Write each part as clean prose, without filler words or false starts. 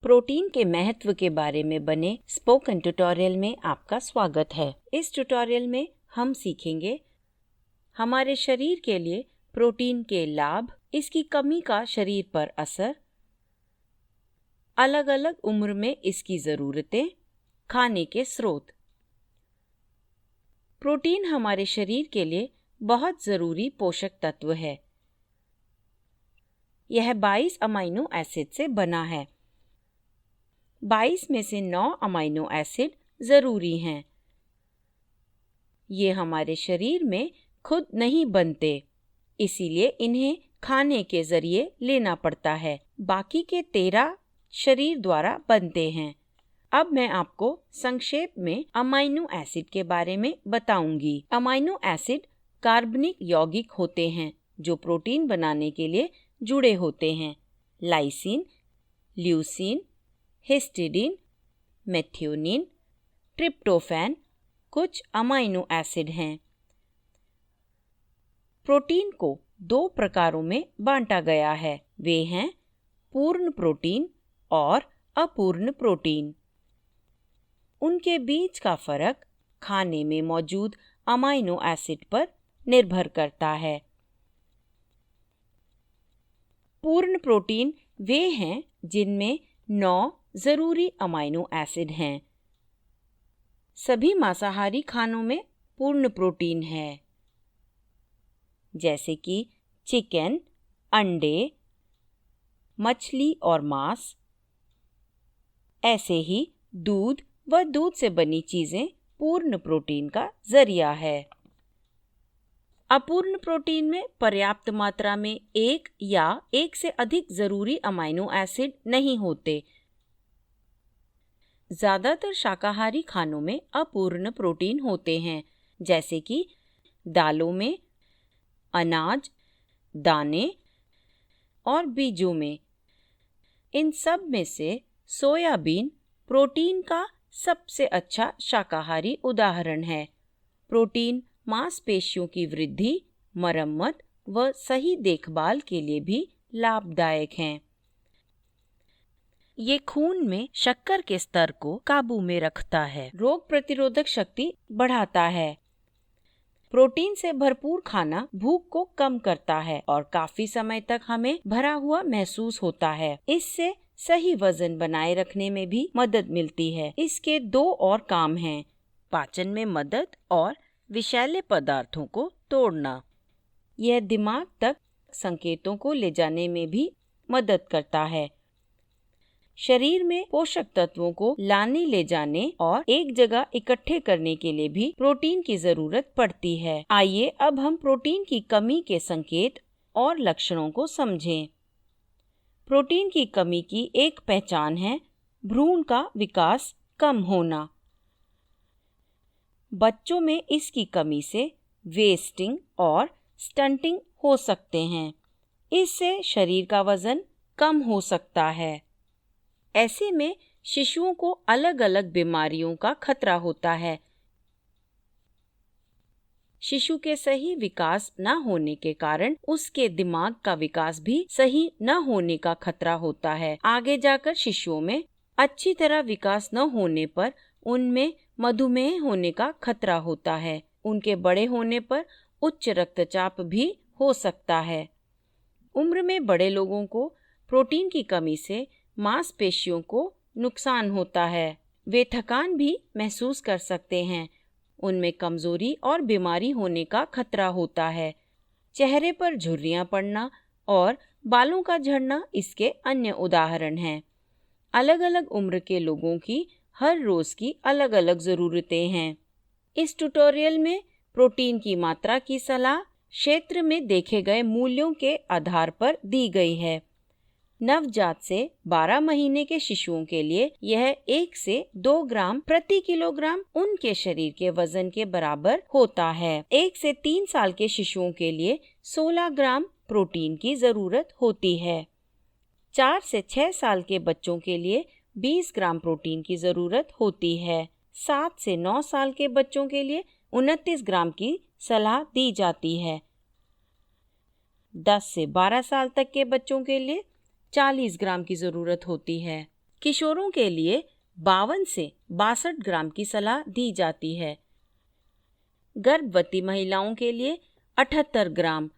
Protein के महत्व के बारे में बने स्पोकन ट्यूटोरियल में आपका स्वागत है। इस ट्यूटोरियल में हम सीखेंगे हमारे शरीर के लिए प्रोटीन के लाभ, इसकी कमी का शरीर पर असर, अलग अलग उम्र में इसकी ज़रूरतें, खाने के स्रोत। प्रोटीन हमारे शरीर के लिए बहुत ज़रूरी पोषक तत्व है। यह 22 अमीनो एसिड से बना है। 22 में से 9 अमीनो एसिड ज़रूरी हैं। ये हमारे शरीर में खुद नहीं बनते, इसीलिए इन्हें खाने के ज़रिए लेना पड़ता है। बाकी के 13 शरीर द्वारा बनते हैं। अब मैं आपको संक्षेप में अमीनो एसिड के बारे में बताऊंगी। अमीनो एसिड कार्बनिक यौगिक होते हैं जो प्रोटीन बनाने के लिए जुड़े होते हैं। Lysine, leucine, histidine, methionine, tryptophan कुछ अमीनो एसिड हैं। प्रोटीन को 2 प्रकारों में बांटा गया है। वे हैं पूर्ण प्रोटीन और अपूर्ण प्रोटीन। उनके बीच का फर्क खाने में मौजूद अमीनो एसिड पर निर्भर करता है। पूर्ण प्रोटीन वे हैं जिनमें 9 ज़रूरी अमीनो एसिड हैं। सभी मांसाहारी खानों में पूर्ण प्रोटीन है, जैसे कि चिकन, अंडे, मछली और मांस। ऐसे ही दूध व दूध से बनी चीज़ें पूर्ण प्रोटीन का जरिया है। अपूर्ण प्रोटीन में पर्याप्त मात्रा में एक या एक से अधिक ज़रूरी अमीनो एसिड नहीं होते। ज़्यादातर शाकाहारी खानों में अपूर्ण प्रोटीन होते हैं, जैसे कि दालों में, अनाज, दाने और बीजों में। इन सब में से सोयाबीन प्रोटीन का सबसे अच्छा शाकाहारी उदाहरण है। प्रोटीन मांसपेशियों की वृद्धि, मरम्मत व सही देखभाल के लिए भी लाभदायक हैं। ये खून में शक्कर के स्तर को काबू में रखता है, रोग प्रतिरोधक शक्ति बढ़ाता है। प्रोटीन से भरपूर खाना भूख को कम करता है और काफी समय तक हमें भरा हुआ महसूस होता है। इससे सही वजन बनाए रखने में भी मदद मिलती है। इसके 2 और काम हैं: पाचन में मदद और विषैले पदार्थों को तोड़ना। यह दिमाग तक संकेतों को ले जाने में भी मदद करता है। शरीर में पोषक तत्वों को लाने ले जाने और एक जगह इकट्ठे करने के लिए भी प्रोटीन की जरूरत पड़ती है। आइए अब हम प्रोटीन की कमी के संकेत और लक्षणों को समझें। प्रोटीन की कमी की एक पहचान है भ्रूण का विकास कम होना। बच्चों में इसकी कमी से वेस्टिंग और स्टंटिंग हो सकते हैं। इससे शरीर का वजन कम हो सकता है। ऐसे में शिशुओं को अलग अलग बीमारियों का खतरा होता है। शिशु के सही विकास न होने के कारण उसके दिमाग का विकास भी सही न होने का खतरा होता है। आगे जाकर शिशुओं में अच्छी तरह विकास न होने पर उनमें मधुमेह होने का खतरा होता है। उनके बड़े होने पर उच्च रक्तचाप भी हो सकता है। उम्र में बड़े लोगों को प्रोटीन की कमी से मांसपेशियों को नुकसान होता है। वे थकान भी महसूस कर सकते हैं। उनमें कमजोरी और बीमारी होने का खतरा होता है। चेहरे पर झुर्रियां पड़ना और बालों का झड़ना इसके अन्य उदाहरण हैं। अलग अलग उम्र के लोगों की हर रोज की अलग अलग ज़रूरतें हैं। इस ट्यूटोरियल में प्रोटीन की मात्रा की सलाह क्षेत्र में देखे गए मूल्यों के आधार पर दी गई है। नवजात से 12 महीने के शिशुओं के लिए यह 1 से 2 ग्राम प्रति किलोग्राम उनके शरीर के वजन के बराबर होता है। 1 से 3 साल के शिशुओं के लिए 16 ग्राम प्रोटीन की ज़रूरत होती है। 4 से 6 साल के बच्चों के लिए 20 ग्राम प्रोटीन की ज़रूरत होती है। 7 से 9 साल के बच्चों के लिए 29 ग्राम की सलाह दी जाती है। 10 से 12 साल तक के बच्चों के लिए 40 ग्राम की ज़रूरत होती है। किशोरों के लिए 52 से 62 ग्राम की सलाह दी जाती है। गर्भवती महिलाओं के लिए 78 ग्राम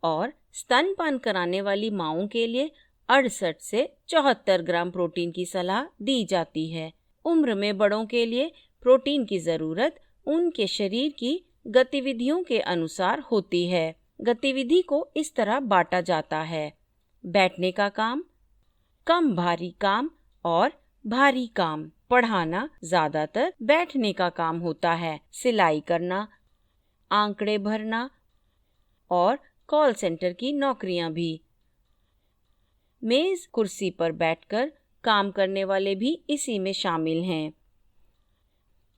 और स्तनपान कराने वाली माँओं के लिए 68 से 74 ग्राम प्रोटीन की सलाह दी जाती है। उम्र में बड़ों के लिए प्रोटीन की ज़रूरत उनके शरीर की गतिविधियों के अनुसार होती है। गतिविधि को इस तरह बांटा जाता है: बैठने का काम, कम भारी काम और भारी काम। पढ़ाना ज़्यादातर बैठने का काम होता है। सिलाई करना, आंकड़े भरना और कॉल सेंटर की नौकरियां भी। मेज़ कुर्सी पर बैठकर काम करने वाले भी इसी में शामिल हैं।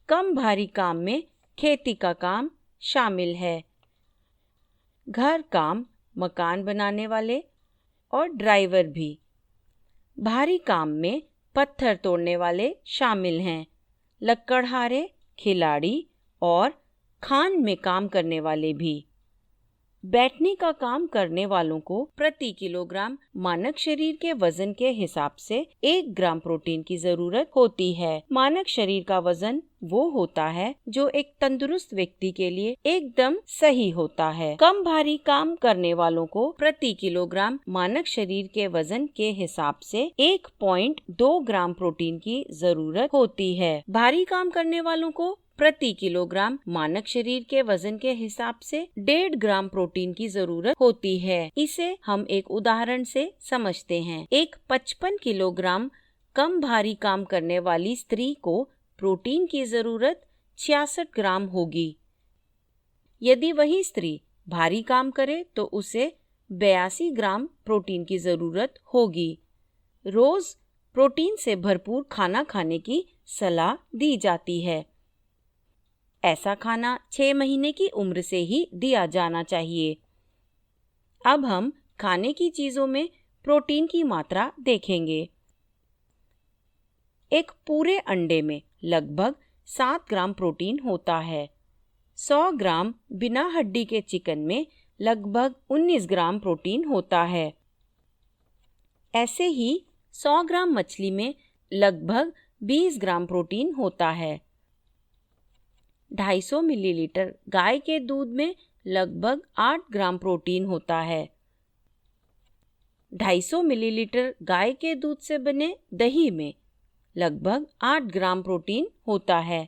कम भारी काम में खेती का काम शामिल है। घर काम, मकान बनाने वाले और ड्राइवर भी। भारी काम में पत्थर तोड़ने वाले शामिल हैं। लकड़हारे, खिलाड़ी और खान में काम करने वाले भी। बैठने का काम करने वालों को प्रति किलोग्राम मानक शरीर के वजन के हिसाब से 1 ग्राम प्रोटीन की जरूरत होती है। मानक शरीर का वजन वो होता है जो एक तंदुरुस्त व्यक्ति के लिए एकदम सही होता है। कम भारी काम करने वालों को प्रति किलोग्राम मानक शरीर के वजन के हिसाब से 1.2 ग्राम प्रोटीन की जरूरत होती है। भारी काम करने वालों को प्रति किलोग्राम मानक शरीर के वजन के हिसाब से 1.5 ग्राम प्रोटीन की जरूरत होती है। इसे हम एक उदाहरण से समझते हैं। एक 55 किलोग्राम कम भारी काम करने वाली स्त्री को प्रोटीन की जरूरत 66 ग्राम होगी। यदि वही स्त्री भारी काम करे तो उसे 82 ग्राम प्रोटीन की जरूरत होगी। रोज प्रोटीन से भरपूर खाना खाने की सलाह दी जाती है। ऐसा खाना 6 महीने की उम्र से ही दिया जाना चाहिए। अब हम खाने की चीज़ों में प्रोटीन की मात्रा देखेंगे। एक पूरे अंडे में लगभग 7 ग्राम प्रोटीन होता है। 100 ग्राम बिना हड्डी के चिकन में लगभग 19 ग्राम प्रोटीन होता है। ऐसे ही 100 ग्राम मछली में लगभग 20 ग्राम प्रोटीन होता है। 250 मिलीलीटर गाय के दूध में लगभग 8 ग्राम प्रोटीन होता है। 250 मिलीलीटर गाय के दूध से बने दही में लगभग 8 ग्राम प्रोटीन होता है।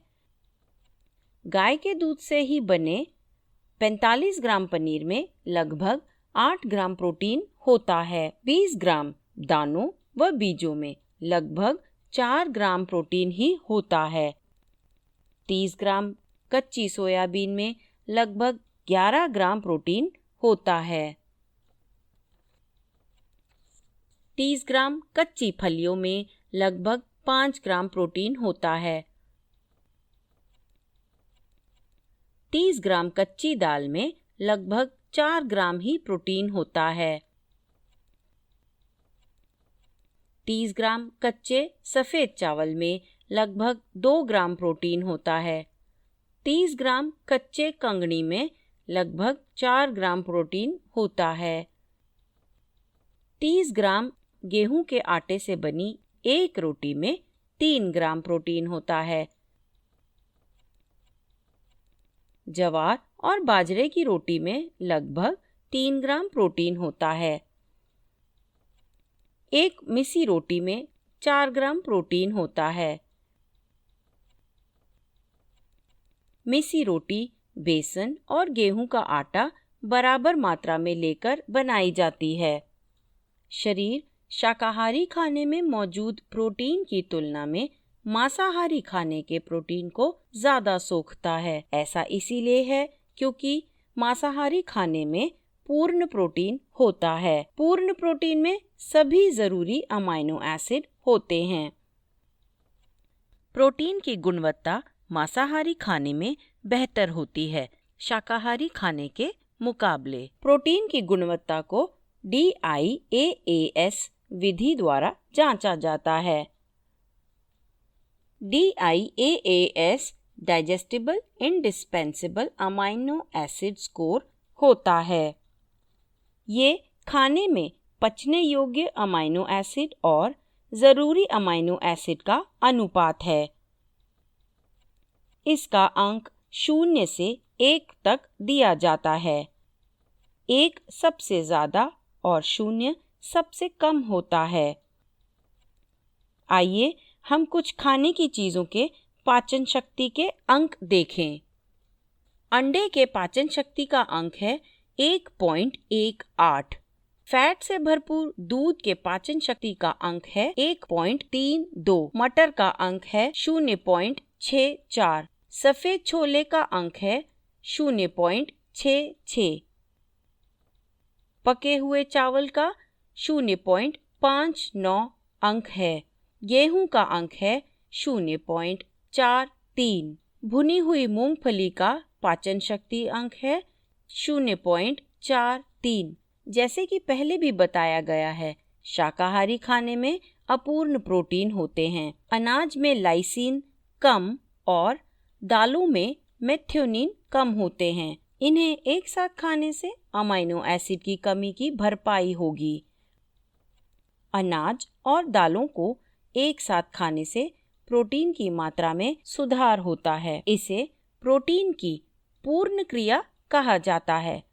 गाय के दूध से ही बने 45 ग्राम पनीर में लगभग 8 ग्राम प्रोटीन होता है। 20 ग्राम दानों व बीजों में लगभग 4 ग्राम प्रोटीन ही होता है। 30 ग्राम कच्ची सोयाबीन में लगभग 11 ग्राम प्रोटीन होता है। 30 ग्राम कच्ची फलियों में लगभग 5 ग्राम प्रोटीन होता है। 30 ग्राम कच्ची दाल में लगभग 4 ग्राम ही प्रोटीन होता है। 30 ग्राम कच्चे सफ़ेद चावल में लगभग 2 ग्राम प्रोटीन होता है। 30 ग्राम कच्चे कंगनी में लगभग 4 ग्राम प्रोटीन होता है। 30 ग्राम गेहूं के आटे से बनी एक रोटी में 3 ग्राम प्रोटीन होता है। ज्वार और बाजरे की रोटी में लगभग 3 ग्राम प्रोटीन होता है। एक मिसी रोटी में 4 ग्राम प्रोटीन होता है। मिसी रोटी बेसन और गेहूं का आटा बराबर मात्रा में लेकर बनाई जाती है। शरीर शाकाहारी खाने में मौजूद प्रोटीन की तुलना में मांसाहारी खाने के प्रोटीन को ज़्यादा सोखता है। ऐसा इसीलिए है क्योंकि मांसाहारी खाने में पूर्ण प्रोटीन होता है। पूर्ण प्रोटीन में सभी ज़रूरी अमाइनो एसिड होते हैं। प्रोटीन की गुणवत्ता मांसाहारी खाने में बेहतर होती है शाकाहारी खाने के मुकाबले। प्रोटीन की गुणवत्ता को DIAAS विधि द्वारा जांचा जाता है। DIAAS digestible indispensable amino acid score होता है। ये खाने में पचने योग्य अमाइनो एसिड और जरूरी अमाइनो एसिड का अनुपात है। इसका अंक 0 से 1 तक दिया जाता है। 1 सबसे ज़्यादा और 0 सबसे कम होता है। आइए हम कुछ खाने की चीज़ों के पाचन शक्ति के अंक देखें। अंडे के पाचन शक्ति का अंक है 1.18। फैट से भरपूर दूध के पाचन शक्ति का अंक है 1.32। मटर का अंक है 0.64। सफ़ेद छोले का अंक है 0.66। पके हुए चावल का 0.59 अंक है। गेहूं का अंक है 0.43। भुनी हुई मूंगफली का पाचन शक्ति अंक है 0.43। जैसे कि पहले भी बताया गया है, शाकाहारी खाने में अपूर्ण प्रोटीन होते हैं। अनाज में लाइसिन कम और दालों में मेथियोनिन कम होते हैं। इन्हें एक साथ खाने से अमाइनो एसिड की कमी की भरपाई होगी। अनाज और दालों को एक साथ खाने से प्रोटीन की मात्रा में सुधार होता है। इसे प्रोटीन की पूर्ण क्रिया कहा जाता है।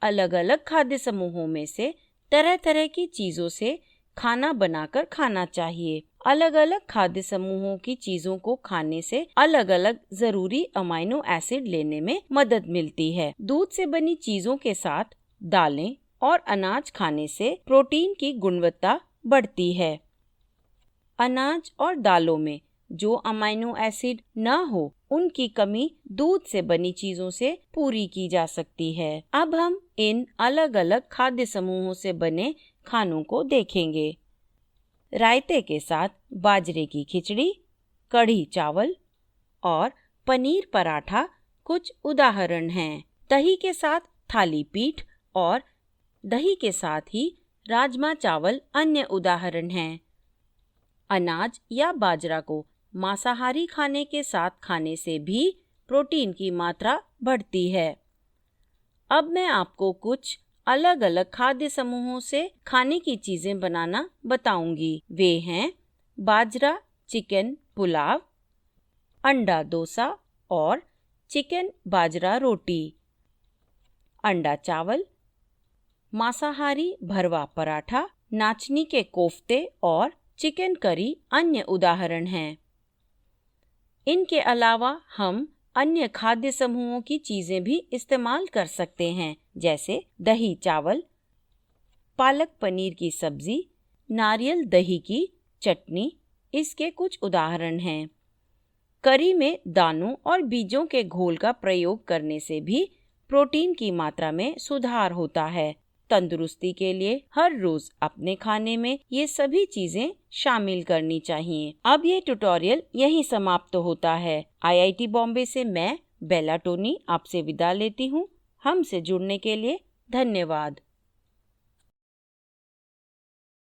अलग अलग खाद्य समूहों में से तरह तरह की चीज़ों से खाना बनाकर खाना चाहिए। अलग अलग खाद्य समूहों की चीज़ों को खाने से अलग अलग ज़रूरी अमाइनो एसिड लेने में मदद मिलती है। दूध से बनी चीज़ों के साथ दालें और अनाज खाने से प्रोटीन की गुणवत्ता बढ़ती है। अनाज और दालों में जो अमाइनो एसिड न हो, उनकी कमी दूध से बनी चीज़ों से पूरी की जा सकती है। अब हम इन अलग अलग खाद्य समूहों से बने खानों को देखेंगे। रायते के साथ बाजरे की खिचड़ी, कढ़ी चावल और पनीर पराठा कुछ उदाहरण हैं। दही के साथ थाली पीठ और दही के साथ ही राजमा चावल अन्य उदाहरण हैं। अनाज या बाजरा को मांसाहारी खाने के साथ खाने से भी प्रोटीन की मात्रा बढ़ती है। अब मैं आपको कुछ अलग अलग खाद्य समूहों से खाने की चीज़ें बनाना बताऊंगी। वे हैं बाजरा चिकन पुलाव, अंडा डोसा और चिकन बाजरा रोटी। अंडा चावल, मांसाहारी भरवा पराठा, नाचनी के कोफ्ते और चिकन करी अन्य उदाहरण हैं। इनके अलावा हम अन्य खाद्य समूहों की चीज़ें भी इस्तेमाल कर सकते हैं, जैसे दही चावल, पालक पनीर की सब्ज़ी, नारियल दही की चटनी इसके कुछ उदाहरण हैं। करी में दानों और बीजों के घोल का प्रयोग करने से भी प्रोटीन की मात्रा में सुधार होता है। तंदुरुस्ती के लिए हर रोज अपने खाने में ये सभी चीजें शामिल करनी चाहिए। अब ये ट्यूटोरियल यहीं समाप्त होता है। IIT बॉम्बे से मैं बेला टोनी आपसे विदा लेती हूँ। हमसे जुड़ने के लिए धन्यवाद।